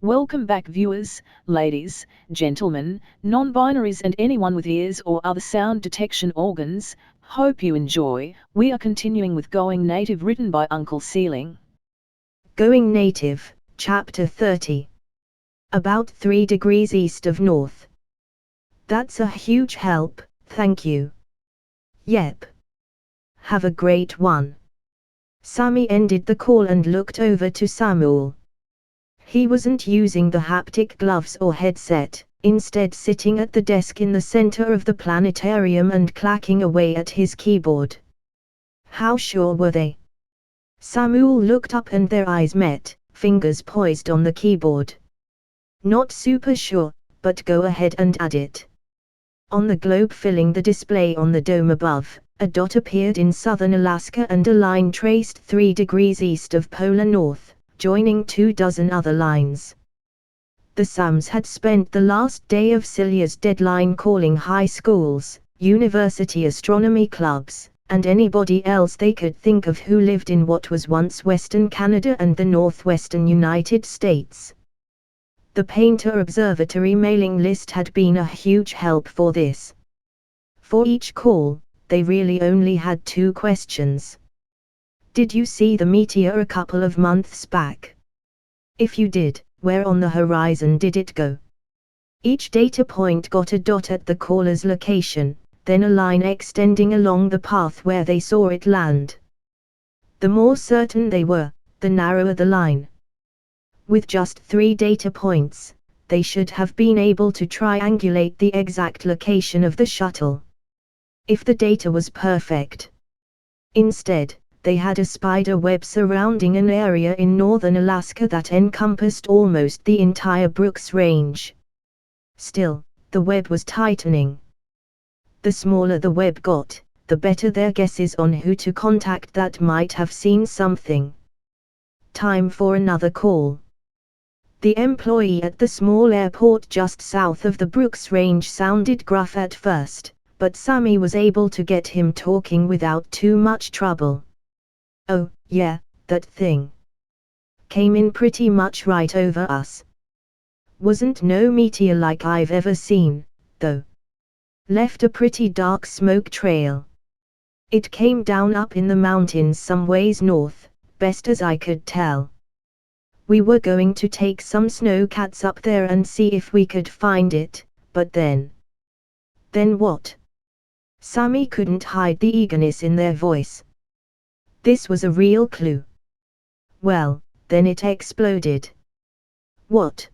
Welcome back viewers, ladies, gentlemen, non-binaries and anyone with ears or other sound detection organs. Hope you enjoy. We are continuing with Going Native, written by Uncle Sealing. Going Native, Chapter 30. About 3 degrees east of north. That's a huge help, thank you. Yep. Have a great one. Sammy ended the call and looked over to Samuel. He wasn't using the haptic gloves or headset, instead sitting at the desk in the center of the planetarium and clacking away at his keyboard. How sure were they? Samuel looked up and their eyes met, fingers poised on the keyboard. Not super sure, but go ahead and add it. On the globe filling the display on the dome above, a dot appeared in southern Alaska and a line traced 3 degrees east of polar north, joining 24 other lines. The Sams had spent the last day of Celia's deadline calling high schools, university astronomy clubs, and anybody else they could think of who lived in what was once Western Canada and the northwestern United States. The Painter Observatory mailing list had been a huge help for this. For each call, they really only had 2 questions. Did you see the meteor a couple of months back? If you did, where on the horizon did it go? Each data point got a dot at the caller's location, then a line extending along the path where they saw it land. The more certain they were, the narrower the line. With just 3 data points, they should have been able to triangulate the exact location of the shuttle. If the data was perfect. Instead, they had a spider web surrounding an area in northern Alaska that encompassed almost the entire Brooks Range. Still, the web was tightening. The smaller the web got, the better their guesses on who to contact that might have seen something. Time for another call. The employee at the small airport just south of the Brooks Range sounded gruff at first, but Sammy was able to get him talking without too much trouble. Oh, yeah, that thing. Came in pretty much right over us. Wasn't no meteor like I've ever seen, though. Left a pretty dark smoke trail. It came down up in the mountains some ways north, best as I could tell. We were going to take some snowcats up there and see if we could find it, but then. Then what? Sammy couldn't hide the eagerness in their voice. This was a real clue. Well, then it exploded. What?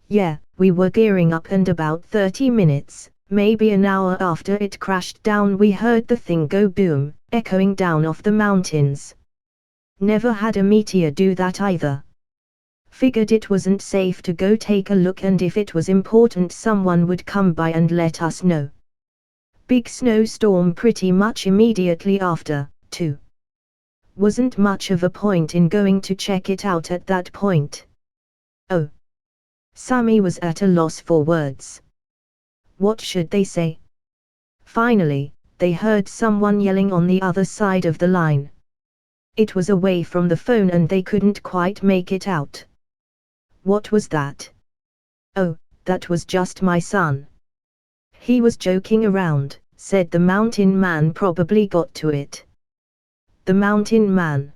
Yeah, we were gearing up and about 30 minutes, maybe an hour after it crashed down we heard the thing go boom, echoing down off the mountains. Never had a meteor do that either. Figured it wasn't safe to go take a look, and if it was important someone would come by and let us know. Big snowstorm pretty much immediately after, too. Wasn't much of a point in going to check it out at that point. Oh. Sammy was at a loss for words. What should they say? Finally, they heard someone yelling on the other side of the line. It was away from the phone and they couldn't quite make it out. What was that? Oh, that was just my son. He was joking around, said the mountain man. Probably got to it. The mountain man.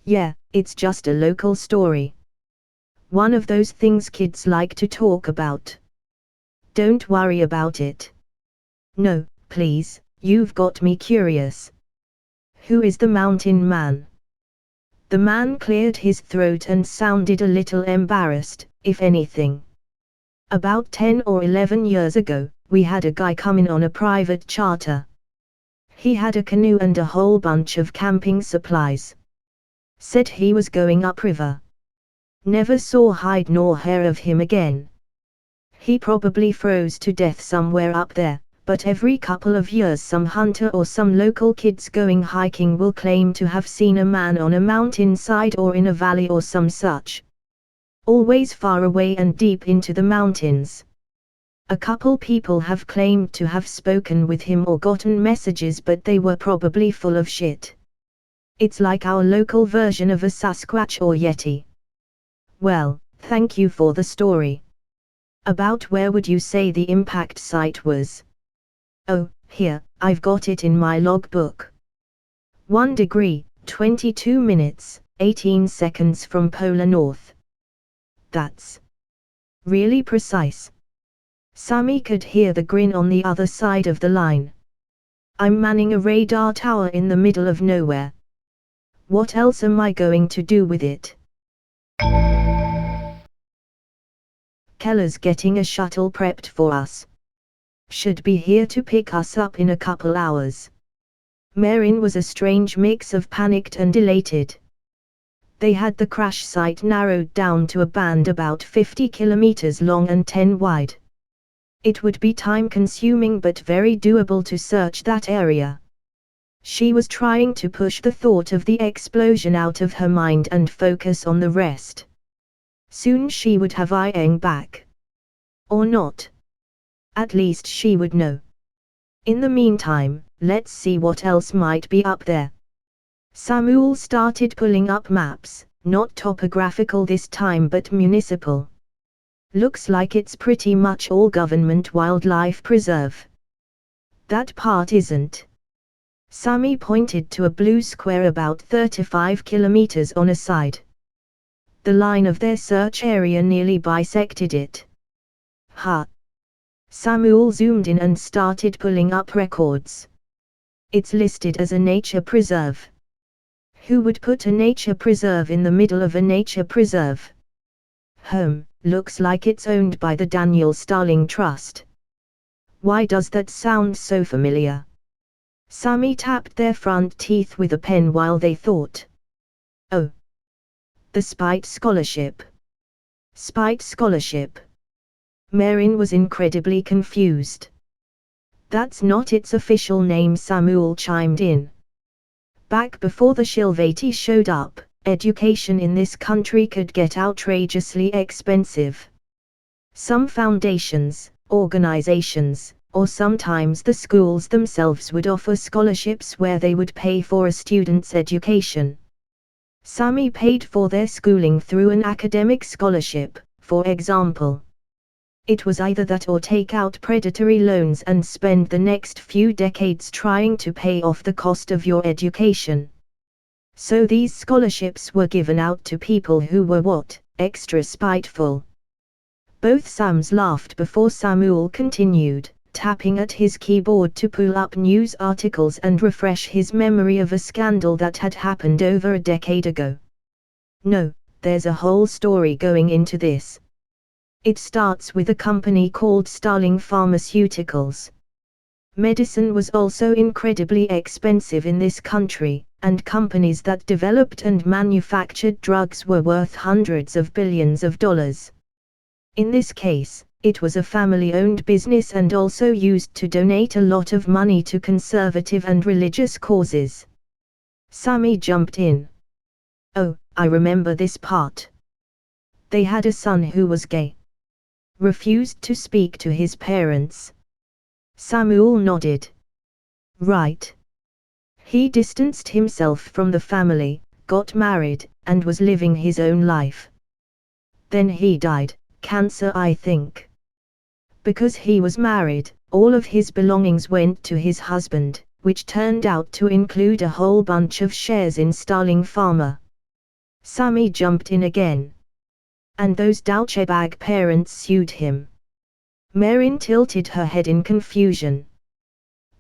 Yeah, it's just a local story. One of those things kids like to talk about. Don't worry about it. No, please, you've got me curious. Who is the mountain man? The man cleared his throat and sounded a little embarrassed, if anything. About 10 or 11 years ago, we had a guy come in on a private charter. He had a canoe and a whole bunch of camping supplies. Said he was going upriver. Never saw hide nor hair of him again. He probably froze to death somewhere up there, but every couple of years some hunter or some local kids going hiking will claim to have seen a man on a mountainside or in a valley or some such. Always far away and deep into the mountains. A couple people have claimed to have spoken with him or gotten messages, but they were probably full of shit. It's like our local version of a Sasquatch or Yeti. Well, Thank you for the story. About where would you say the impact site was? Oh, here, I've got it in my logbook. 1 degree, 22 minutes, 18 seconds from polar north. That's really precise. Sammy could hear the grin on the other side of the line. I'm manning a radar tower in the middle of nowhere. What else am I going to do with it? Keller's getting a shuttle prepped for us. Should be here to pick us up in a couple hours. Marin was a strange mix of panicked and elated. They had the crash site narrowed down to a band about 50 kilometers long and 10 wide. It would be time-consuming but very doable to search that area. She was trying to push the thought of the explosion out of her mind and focus on the rest. Soon she would have Ieng back. Or not. At least she would know. In the meantime, let's see what else might be up there. Samuel started pulling up maps, not topographical this time but municipal. Looks like it's pretty much all government wildlife preserve. That part isn't. Sammy pointed to a blue square about 35 kilometers on a side. The line of their search area nearly bisected it. Ha! Samuel zoomed in and started pulling up records. It's listed as a nature preserve. Who would put a nature preserve in the middle of a nature preserve? Looks like it's owned by the Daniel Starling Trust. Why does that sound so familiar? Sammy tapped their front teeth with a pen while they thought. Oh. The Spite Scholarship. Spite Scholarship. Marin was incredibly confused. That's not its official name, Samuel chimed in. Back before the Shilvati showed up, education in this country could get outrageously expensive. Some foundations, organizations, or sometimes the schools themselves would offer scholarships where they would pay for a student's education. Sammy paid for their schooling through an academic scholarship, for example. It was either that or take out predatory loans and spend the next few decades trying to pay off the cost of your education. So these scholarships were given out to people who were extra spiteful. Both Sams laughed before Samuel continued, tapping at his keyboard to pull up news articles and refresh his memory of a scandal that had happened over a decade ago. No, there's a whole story going into this. It starts with a company called Starling Pharmaceuticals. Medicine was also incredibly expensive in this country, and companies that developed and manufactured drugs were worth hundreds of billions of dollars. In this case, it was a family-owned business and also used to donate a lot of money to conservative and religious causes. Sammy jumped in. Oh, I remember this part. They had a son who was gay. Refused to speak to his parents. Samuel nodded. Right. He distanced himself from the family, got married, and was living his own life. Then he died, cancer I think. Because he was married, all of his belongings went to his husband, which turned out to include a whole bunch of shares in Starling Pharma. Sammy jumped in again. And those douchebag parents sued him. Marin tilted her head in confusion.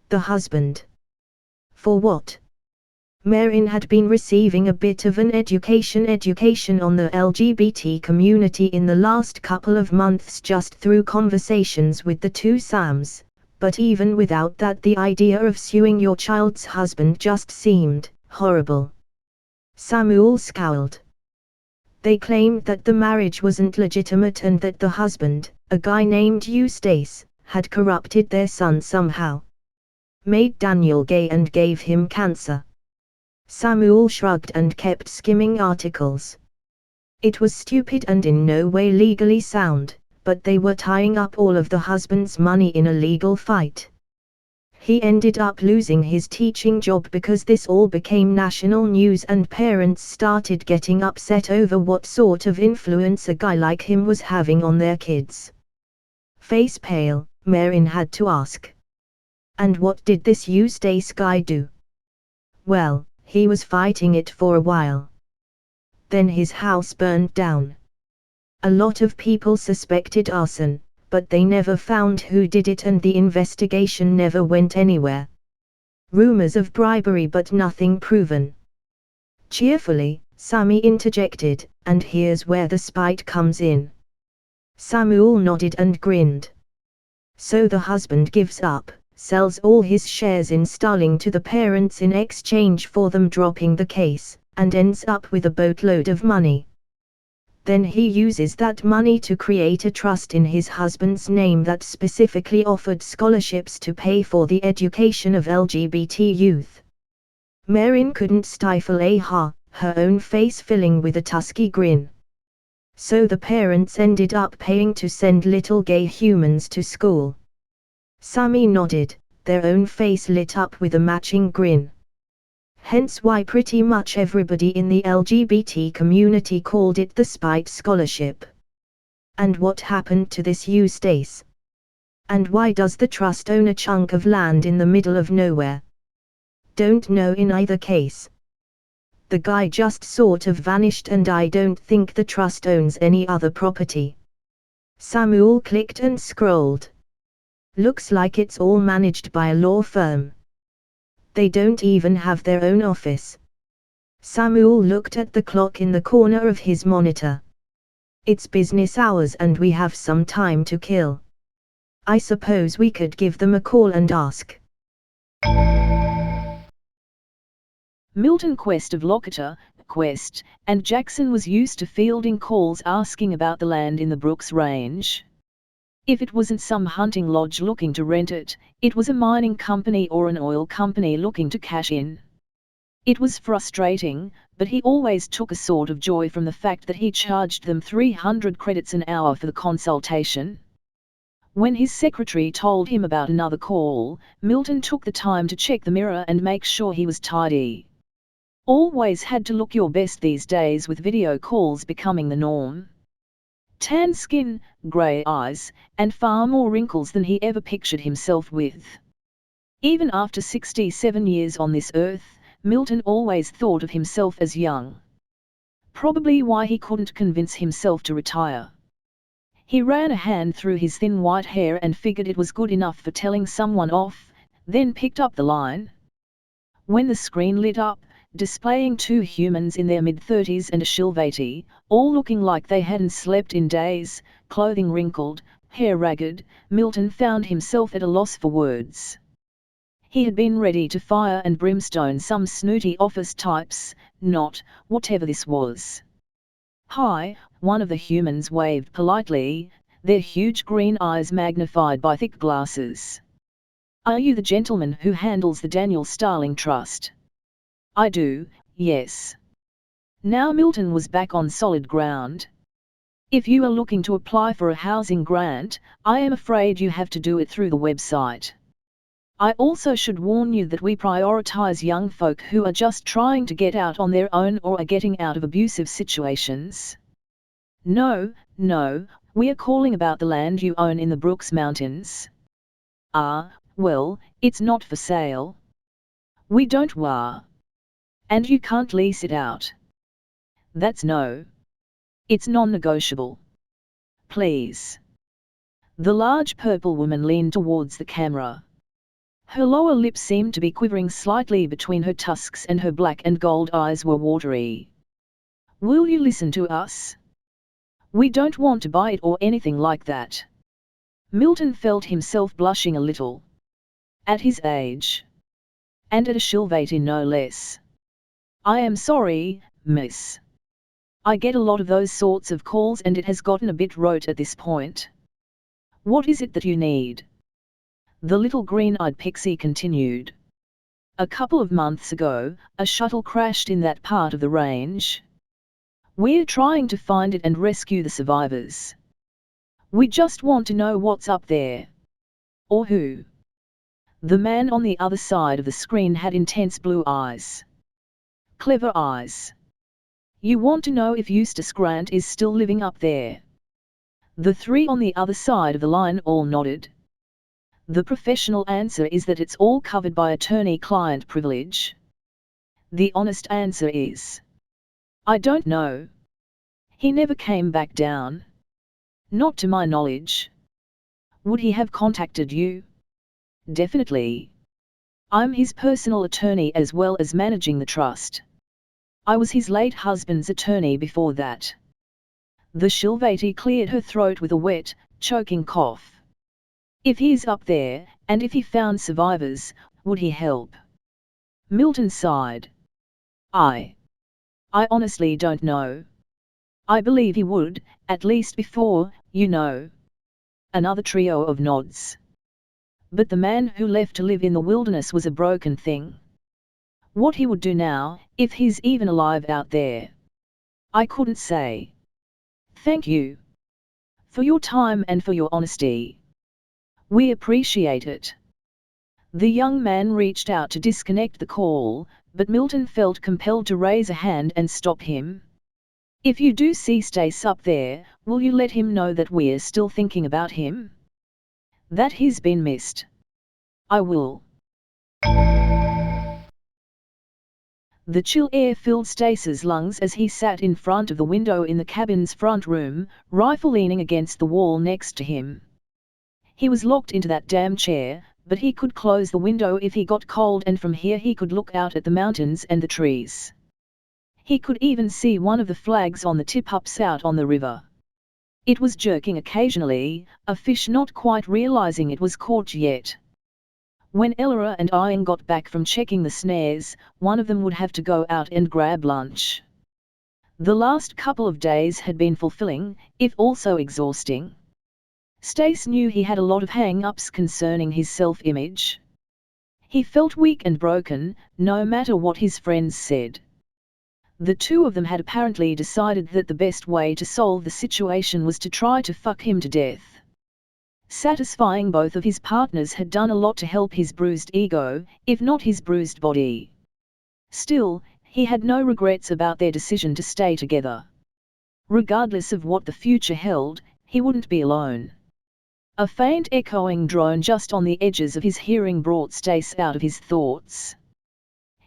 The husband. For what? Marin had been receiving a bit of an education on the LGBT community in the last couple of months just through conversations with the two Sams, but even without that the idea of suing your child's husband just seemed horrible. Samuel scowled. They claimed that the marriage wasn't legitimate and that the husband, a guy named Eustace, had corrupted their son somehow. Made Daniel gay and gave him cancer. Samuel shrugged and kept skimming articles. It was stupid and in no way legally sound, but they were tying up all of the husband's money in a legal fight. He ended up losing his teaching job because this all became national news and parents started getting upset over what sort of influence a guy like him was having on their kids. Face pale, Marin had to ask. And what did this Eustace guy do? Well, he was fighting it for a while. Then his house burned down. A lot of people suspected arson, but they never found who did it and the investigation never went anywhere. Rumors of bribery but nothing proven. Cheerfully, Sami interjected, and here's where the spite comes in. Samuel nodded and grinned. So the husband gives up, sells all his shares in Starling to the parents in exchange for them dropping the case, and ends up with a boatload of money. Then he uses that money to create a trust in his husband's name that specifically offered scholarships to pay for the education of LGBT youth. Marin couldn't stifle a ha, her own face filling with a tusky grin. So the parents ended up paying to send little gay humans to school. Sami nodded, their own face lit up with a matching grin. Hence why pretty much everybody in the LGBT community called it the Spite Scholarship. And what happened to this Eustace? And why does the trust own a chunk of land in the middle of nowhere? Don't know in either case. The guy just sort of vanished and I don't think the trust owns any other property. Samuel clicked and scrolled. Looks like it's all managed by a law firm. They don't even have their own office. Samuel looked at the clock in the corner of his monitor. It's business hours and we have some time to kill. I suppose we could give them a call and ask. Milton Quest of Locator, Quest, and Jackson was used to fielding calls asking about the land in the Brooks Range. If it wasn't some hunting lodge looking to rent it, it was a mining company or an oil company looking to cash in. It was frustrating, but he always took a sort of joy from the fact that he charged them 300 credits an hour for the consultation. When his secretary told him about another call, Milton took the time to check the mirror and make sure he was tidy. Always had to look your best these days with video calls becoming the norm. Tan skin, grey eyes, and far more wrinkles than he ever pictured himself with. Even after 67 years on this earth, Milton always thought of himself as young. Probably why he couldn't convince himself to retire. He ran a hand through his thin white hair and figured it was good enough for telling someone off, then picked up the line. When the screen lit up, displaying two humans in their mid-30s and a Shilvati, all looking like they hadn't slept in days, clothing wrinkled, hair ragged, Milton found himself at a loss for words. He had been ready to fire and brimstone some snooty office types, not, whatever this was. Hi, one of the humans waved politely, their huge green eyes magnified by thick glasses. Are you the gentleman who handles the Daniel Starling Trust? I do, yes. Now Milton was back on solid ground. If you are looking to apply for a housing grant, I am afraid you have to do it through the website. I also should warn you that we prioritize young folk who are just trying to get out on their own or are getting out of abusive situations. No, we are calling about the land you own in the Brooks Mountains. Ah, well, it's not for sale. We don't wah. And you can't lease it out. That's no. It's non-negotiable. Please. The large purple woman leaned towards the camera. Her lower lip seemed to be quivering slightly between her tusks and her black and gold eyes were watery. Will you listen to us? We don't want to buy it or anything like that. Milton felt himself blushing a little. At his age. And at a Shilvati no less. I am sorry, miss. I get a lot of those sorts of calls and it has gotten a bit rote at this point. What is it that you need? The little green-eyed pixie continued. A couple of months ago, a shuttle crashed in that part of the range. We're trying to find it and rescue the survivors. We just want to know what's up there. Or who. The man on the other side of the screen had intense blue eyes. Clever eyes. You want to know if Eustace Grant is still living up there? The three on the other side of the line all nodded. The professional answer is that it's all covered by attorney-client privilege. The honest answer is, I don't know. He never came back down. Not to my knowledge. Would he have contacted you? Definitely. I'm his personal attorney as well as managing the trust. I was his late husband's attorney before that. The Shilvati cleared her throat with a wet, choking cough. If he is up there, and if he found survivors, would he help? Milton sighed. I honestly don't know. I believe he would, at least before, you know. Another trio of nods. But the man who left to live in the wilderness was a broken thing. What he would do now, if he's even alive out there, I couldn't say. Thank you for your time and for your honesty. We appreciate it. The young man reached out to disconnect the call, but Milton felt compelled to raise a hand and stop him. If you do see Stace up there, will you let him know that we're still thinking about him? That he's been missed. I will. The chill air filled Stace's lungs as he sat in front of the window in the cabin's front room, rifle leaning against the wall next to him. He was locked into that damn chair, but he could close the window if he got cold, and from here he could look out at the mountains and the trees. He could even see one of the flags on the tip-ups out on the river. It was jerking occasionally, a fish not quite realizing it was caught yet. When Ella and Ian got back from checking the snares, one of them would have to go out and grab lunch. The last couple of days had been fulfilling, if also exhausting. Stace knew he had a lot of hang-ups concerning his self-image. He felt weak and broken, no matter what his friends said. The two of them had apparently decided that the best way to solve the situation was to try to fuck him to death. Satisfying both of his partners had done a lot to help his bruised ego, if not his bruised body. Still, he had no regrets about their decision to stay together. Regardless of what the future held, he wouldn't be alone. A faint echoing drone just on the edges of his hearing brought Stace out of his thoughts.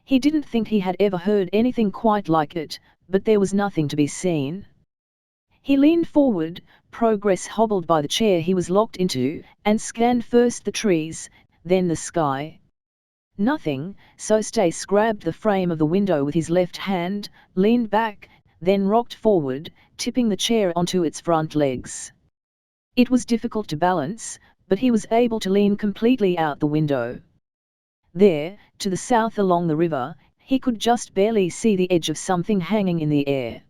He didn't think he had ever heard anything quite like it, but there was nothing to be seen. He leaned forward, progress hobbled by the chair he was locked into, and scanned first the trees, then the sky. Nothing, so Stace grabbed the frame of the window with his left hand, leaned back, then rocked forward, tipping the chair onto its front legs. It was difficult to balance, but he was able to lean completely out the window. There, to the south along the river, he could just barely see the edge of something hanging in the air.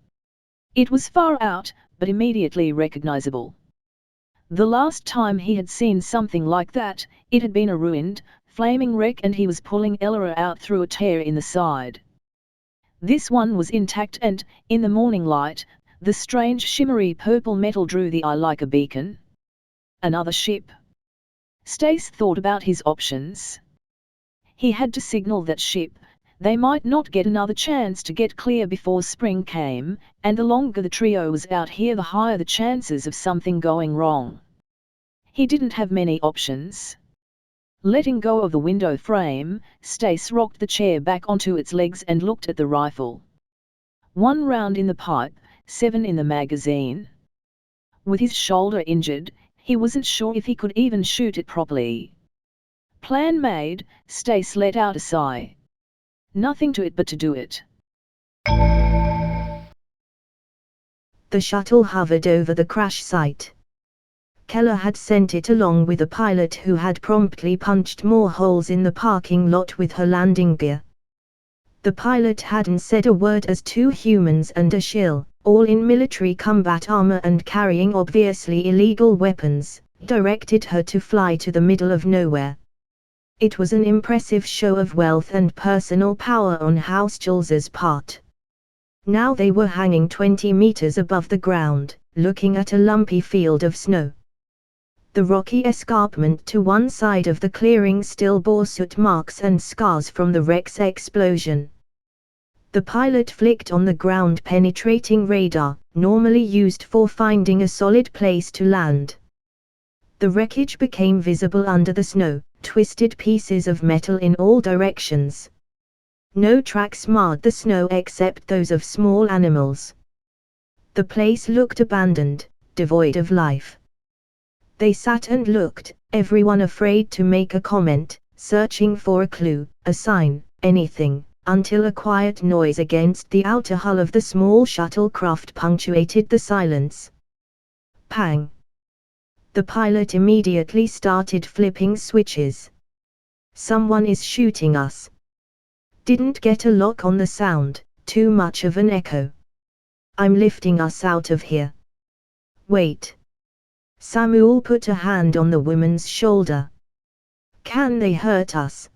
It was far out, but immediately recognizable. The last time he had seen something like that, it had been a ruined, flaming wreck, and he was pulling Ella out through a tear in the side. This one was intact and, in the morning light, the strange shimmery purple metal drew the eye like a beacon. Another ship. Stace thought about his options. He had to signal that ship. They might not get another chance to get clear before spring came, and the longer the trio was out here the higher the chances of something going wrong. He didn't have many options. Letting go of the window frame, Stace rocked the chair back onto its legs and looked at the rifle. 1 round in the pipe, 7 in the magazine. With his shoulder injured, he wasn't sure if he could even shoot it properly. Plan made, Stace let out a sigh. Nothing to it but to do it. The shuttle hovered over the crash site. Keller had sent it along with a pilot who had promptly punched more holes in the parking lot with her landing gear. The pilot hadn't said a word as 2 humans and a shill, all in military combat armor and carrying obviously illegal weapons, directed her to fly to the middle of nowhere. It was an impressive show of wealth and personal power on House Jules's part. Now they were hanging 20 meters above the ground, looking at a lumpy field of snow. The rocky escarpment to one side of the clearing still bore soot marks and scars from the wreck's explosion. The pilot flicked on the ground-penetrating radar, normally used for finding a solid place to land. The wreckage became visible under the snow, twisted pieces of metal in all directions. No tracks marred the snow except those of small animals. The place looked abandoned, devoid of life. They sat and looked, everyone afraid to make a comment, searching for a clue, a sign, anything, until a quiet noise against the outer hull of the small shuttlecraft punctuated the silence. Pang! The pilot immediately started flipping switches. Someone is shooting us. Didn't get a lock on the sound, too much of an echo. I'm lifting us out of here. Wait. Samuel put a hand on the woman's shoulder. Can they hurt us?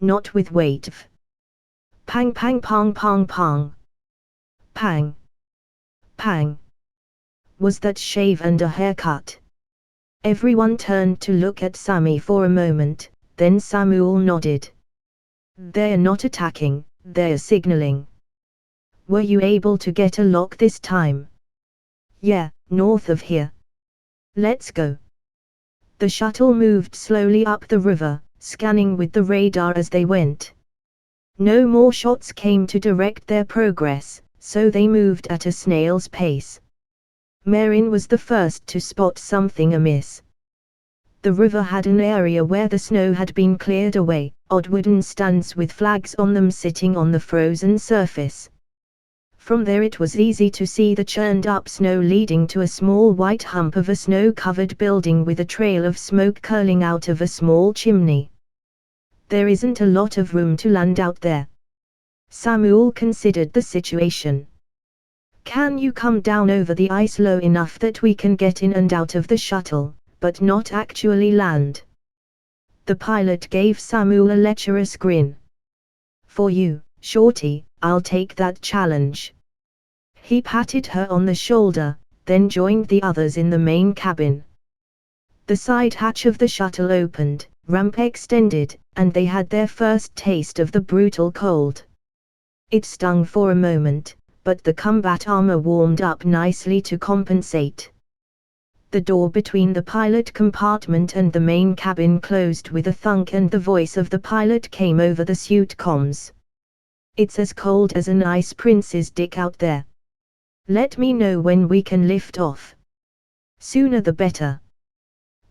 Not with weight. Pang pang pong pong pong. Pang. Pang. Was that shave and a haircut? Everyone turned to look at Sammy for a moment, then Samuel nodded. They're not attacking, they're signaling. Were you able to get a lock this time? Yeah, north of here. Let's go. The shuttle moved slowly up the river, scanning with the radar as they went. No more shots came to direct their progress, so they moved at a snail's pace. Marin was the first to spot something amiss. The river had an area where the snow had been cleared away, odd wooden stands with flags on them sitting on the frozen surface. From there it was easy to see the churned-up snow leading to a small white hump of a snow-covered building with a trail of smoke curling out of a small chimney. There isn't a lot of room to land out there. Samuel considered the situation. Can you come down over the ice low enough that we can get in and out of the shuttle, but not actually land? The pilot gave Samuel a lecherous grin. For you, Shorty, I'll take that challenge. He patted her on the shoulder, then joined the others in the main cabin. The side hatch of the shuttle opened, ramp extended, and they had their first taste of the brutal cold. It stung for a moment, but the combat armor warmed up nicely to compensate. The door between the pilot compartment and the main cabin closed with a thunk and the voice of the pilot came over the suit comms. It's as cold as an ice prince's dick out there. Let me know when we can lift off. Sooner the better.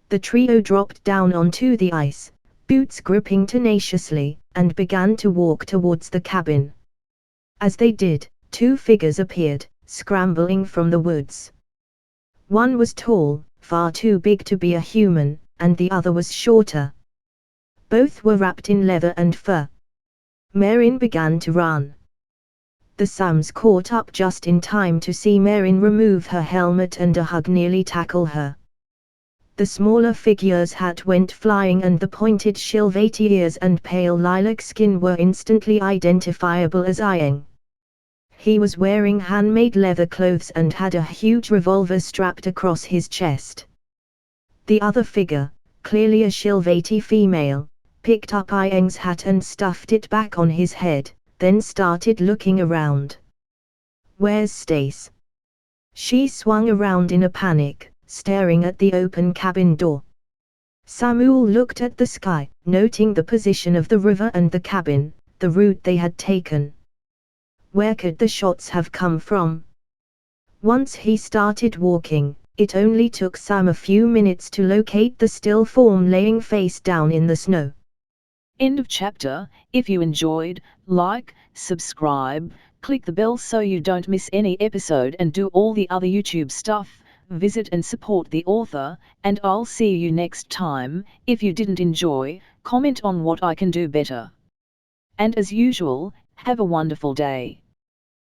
The trio dropped down onto the ice, boots gripping tenaciously, and began to walk towards the cabin. As they did, two figures appeared, scrambling from the woods. One was tall, far too big to be a human, and the other was shorter. Both were wrapped in leather and fur. Marin began to run. The Sams caught up just in time to see Marin remove her helmet and a hug nearly tackle her. The smaller figure's hat went flying and the pointed Shilvati ears and pale lilac skin were instantly identifiable as Ieng. He was wearing handmade leather clothes and had a huge revolver strapped across his chest. The other figure, clearly a Shilvati female, picked up Ieng's hat and stuffed it back on his head, then started looking around. Where's Stace? She swung around in a panic, staring at the open cabin door. Samuel looked at the sky, noting the position of the river and the cabin, the route they had taken. Where could the shots have come from? Once he started walking, it only took Sam a few minutes to locate the still form laying face down in the snow. End of chapter. If you enjoyed, like, subscribe, click the bell so you don't miss any episode and do all the other YouTube stuff. Visit and support the author, and I'll see you next time. If you didn't enjoy, comment on what I can do better. And as usual, have a wonderful day.